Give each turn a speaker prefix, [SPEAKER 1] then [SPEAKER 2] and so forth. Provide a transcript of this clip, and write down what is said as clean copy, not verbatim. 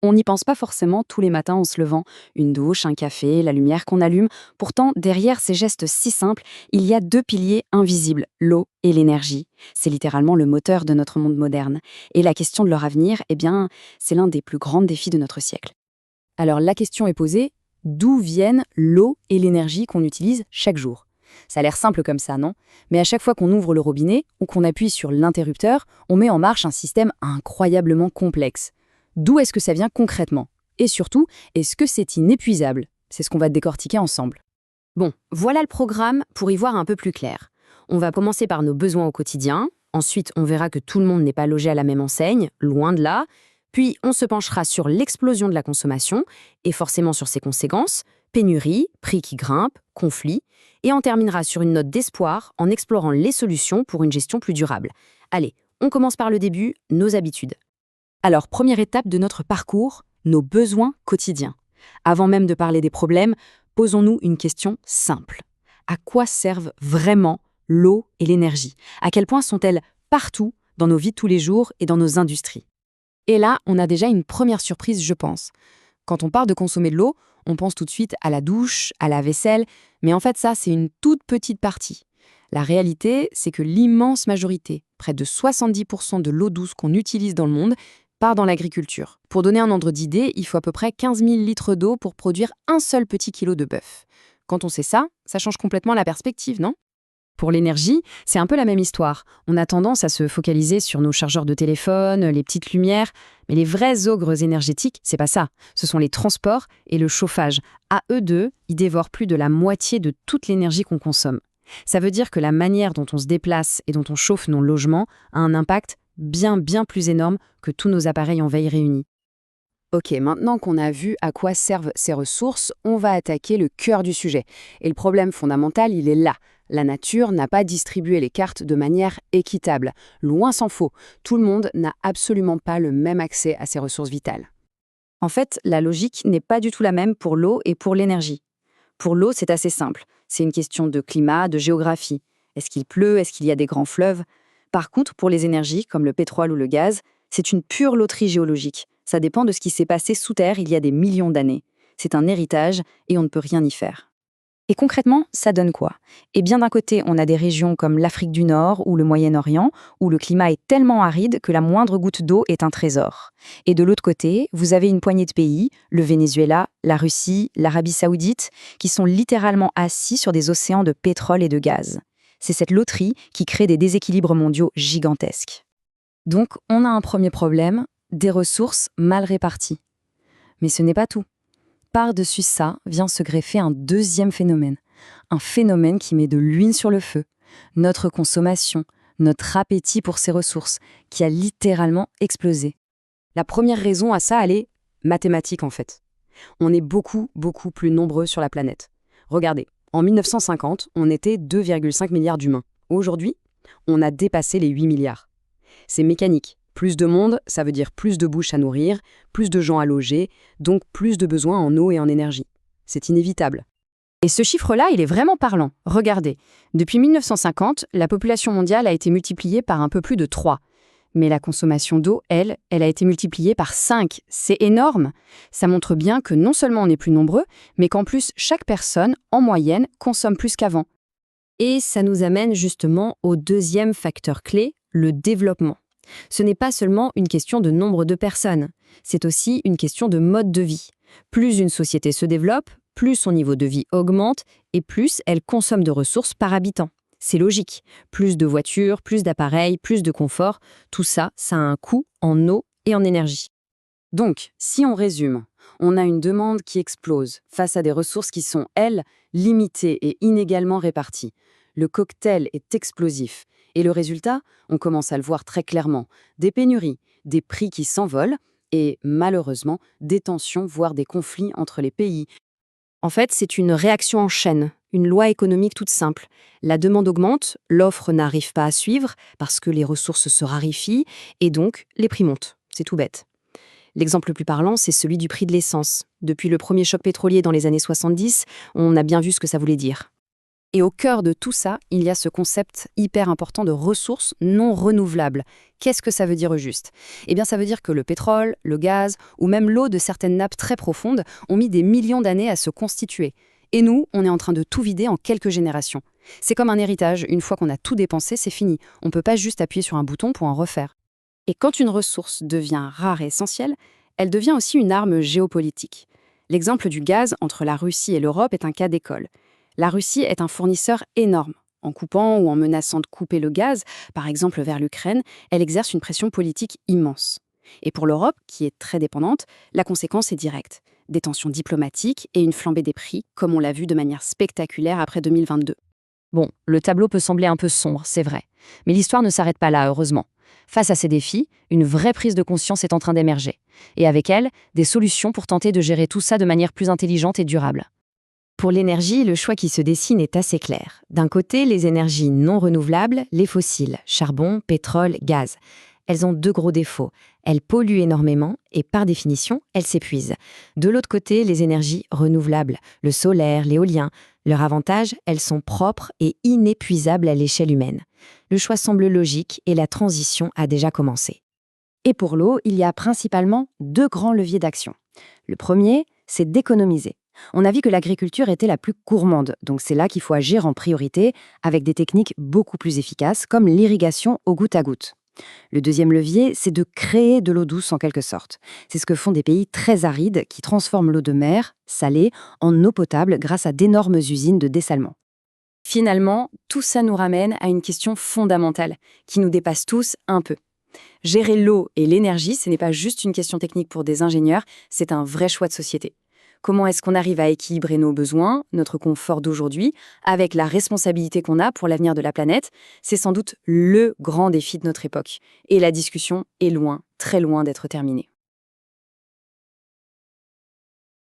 [SPEAKER 1] On n'y pense pas forcément tous les matins en se levant. Une douche, un café, la lumière qu'on allume. Pourtant, derrière ces gestes si simples, il y a deux piliers invisibles, l'eau et l'énergie. C'est littéralement le moteur de notre monde moderne. Et la question de leur avenir, eh bien, c'est l'un des plus grands défis de notre siècle. Alors la question est posée, d'où viennent l'eau et l'énergie qu'on utilise chaque jour? Ça a l'air simple comme ça, non? Mais à chaque fois qu'on ouvre le robinet ou qu'on appuie sur l'interrupteur, on met en marche un système incroyablement complexe. D'où est-ce que ça vient concrètement? Et surtout, est-ce que c'est inépuisable? C'est ce qu'on va décortiquer ensemble.
[SPEAKER 2] Bon, voilà le programme pour y voir un peu plus clair. On va commencer par nos besoins au quotidien, ensuite on verra que tout le monde n'est pas logé à la même enseigne, loin de là, puis on se penchera sur l'explosion de la consommation, et forcément sur ses conséquences, pénurie, prix qui grimpent, conflits, et on terminera sur une note d'espoir en explorant les solutions pour une gestion plus durable. Allez, on commence par le début, nos habitudes.
[SPEAKER 1] Alors, première étape de notre parcours, nos besoins quotidiens. Avant même de parler des problèmes, posons-nous une question simple. À quoi servent vraiment l'eau et l'énergie? À quel point sont-elles partout dans nos vies de tous les jours et dans nos industries? Et là, on a déjà une première surprise, je pense. Quand on parle de consommer de l'eau, on pense tout de suite à la douche, à la vaisselle, mais en fait ça, c'est une toute petite partie. La réalité, c'est que l'immense majorité, près de 70% de l'eau douce qu'on utilise dans le monde, part dans l'agriculture. Pour donner un ordre d'idée, il faut à peu près 15 000 litres d'eau pour produire un seul petit kilo de bœuf. Quand on sait ça, ça change complètement la perspective, non? Pour l'énergie, c'est un peu la même histoire. On a tendance à se focaliser sur nos chargeurs de téléphone, les petites lumières, mais les vrais ogres énergétiques, c'est pas ça. Ce sont les transports et le chauffage. À eux deux, ils dévorent plus de la moitié de toute l'énergie qu'on consomme. Ça veut dire que la manière dont on se déplace et dont on chauffe nos logements a un impact bien plus énorme que tous nos appareils en veille réunis. Ok, maintenant qu'on a vu à quoi servent ces ressources, on va attaquer le cœur du sujet. Et le problème fondamental, il est là. La nature n'a pas distribué les cartes de manière équitable. Loin s'en faut, tout le monde n'a absolument pas le même accès à ces ressources vitales. En fait, la logique n'est pas du tout la même pour l'eau et pour l'énergie. Pour l'eau, c'est assez simple. C'est une question de climat, de géographie. Est-ce qu'il pleut? Est-ce qu'il y a des grands fleuves? Par contre, pour les énergies, comme le pétrole ou le gaz, c'est une pure loterie géologique. Ça dépend de ce qui s'est passé sous terre il y a des millions d'années. C'est un héritage et on ne peut rien y faire. Et concrètement, ça donne quoi? Eh bien, d'un côté, on a des régions comme l'Afrique du Nord ou le Moyen-Orient, où le climat est tellement aride que la moindre goutte d'eau est un trésor. Et de l'autre côté, vous avez une poignée de pays, le Venezuela, la Russie, l'Arabie Saoudite, qui sont littéralement assis sur des océans de pétrole et de gaz. C'est cette loterie qui crée des déséquilibres mondiaux gigantesques. Donc, on a un premier problème, des ressources mal réparties. Mais ce n'est pas tout. Par-dessus ça vient se greffer un deuxième phénomène. Un phénomène qui met de l'huile sur le feu. Notre consommation, notre appétit pour ces ressources, qui a littéralement explosé. La première raison à ça, elle est mathématique en fait. On est beaucoup plus nombreux sur la planète. Regardez, en 1950, on était 2,5 milliards d'humains. Aujourd'hui, on a dépassé les 8 milliards. C'est mécanique. Plus de monde, ça veut dire plus de bouches à nourrir, plus de gens à loger, donc plus de besoins en eau et en énergie. C'est inévitable. Et ce chiffre-là, il est vraiment parlant. Regardez, depuis 1950, la population mondiale a été multipliée par un peu plus de 3. Mais la consommation d'eau, elle a été multipliée par 5. C'est énorme. Ça montre bien que non seulement on est plus nombreux, mais qu'en plus, chaque personne, en moyenne, consomme plus qu'avant.
[SPEAKER 2] Et ça nous amène justement au deuxième facteur clé, le développement. Ce n'est pas seulement une question de nombre de personnes, c'est aussi une question de mode de vie. Plus une société se développe, plus son niveau de vie augmente et plus elle consomme de ressources par habitant. C'est logique. Plus de voitures, plus d'appareils, plus de confort, tout ça, ça a un coût en eau et en énergie.
[SPEAKER 1] Donc, si on résume, on a une demande qui explose face à des ressources qui sont, elles, limitées et inégalement réparties. Le cocktail est explosif. Et le résultat, on commence à le voir très clairement. Des pénuries, des prix qui s'envolent et, malheureusement, des tensions, voire des conflits entre les pays.
[SPEAKER 2] En fait, c'est une réaction en chaîne, une loi économique toute simple. La demande augmente, l'offre n'arrive pas à suivre parce que les ressources se raréfient et donc les prix montent. C'est tout bête. L'exemple le plus parlant, c'est celui du prix de l'essence. Depuis le premier choc pétrolier dans les années 70, on a bien vu ce que ça voulait dire. Et au cœur de tout ça, il y a ce concept hyper important de ressources non renouvelables. Qu'est-ce que ça veut dire au juste? Eh bien, ça veut dire que le pétrole, le gaz ou même l'eau de certaines nappes très profondes ont mis des millions d'années à se constituer. Et nous, on est en train de tout vider en quelques générations. C'est comme un héritage, une fois qu'on a tout dépensé, c'est fini. On ne peut pas juste appuyer sur un bouton pour en refaire. Et quand une ressource devient rare et essentielle, elle devient aussi une arme géopolitique. L'exemple du gaz entre la Russie et l'Europe est un cas d'école. La Russie est un fournisseur énorme. En coupant ou en menaçant de couper le gaz, par exemple vers l'Ukraine, elle exerce une pression politique immense. Et pour l'Europe, qui est très dépendante, la conséquence est directe. Des tensions diplomatiques et une flambée des prix, comme on l'a vu de manière spectaculaire après 2022.
[SPEAKER 1] Bon, le tableau peut sembler un peu sombre, c'est vrai. Mais l'histoire ne s'arrête pas là, heureusement. Face à ces défis, une vraie prise de conscience est en train d'émerger. Et avec elle, des solutions pour tenter de gérer tout ça de manière plus intelligente et durable. Pour l'énergie, le choix qui se dessine est assez clair. D'un côté, les énergies non renouvelables, les fossiles, charbon, pétrole, gaz. Elles ont deux gros défauts. Elles polluent énormément et, par définition, elles s'épuisent. De l'autre côté, les énergies renouvelables, le solaire, l'éolien. Leur avantage, elles sont propres et inépuisables à l'échelle humaine. Le choix semble logique et la transition a déjà commencé. Et pour l'eau, il y a principalement deux grands leviers d'action. Le premier, c'est d'économiser. On a vu que l'agriculture était la plus gourmande, donc c'est là qu'il faut agir en priorité avec des techniques beaucoup plus efficaces comme l'irrigation au goutte à goutte. Le deuxième levier, c'est de créer de l'eau douce en quelque sorte. C'est ce que font des pays très arides qui transforment l'eau de mer, salée, en eau potable grâce à d'énormes usines de dessalement. Finalement, tout ça nous ramène à une question fondamentale qui nous dépasse tous un peu. Gérer l'eau et l'énergie, ce n'est pas juste une question technique pour des ingénieurs, c'est un vrai choix de société. Comment est-ce qu'on arrive à équilibrer nos besoins, notre confort d'aujourd'hui, avec la responsabilité qu'on a pour l'avenir de la planète? C'est sans doute le grand défi de notre époque. Et la discussion est loin, très loin d'être terminée.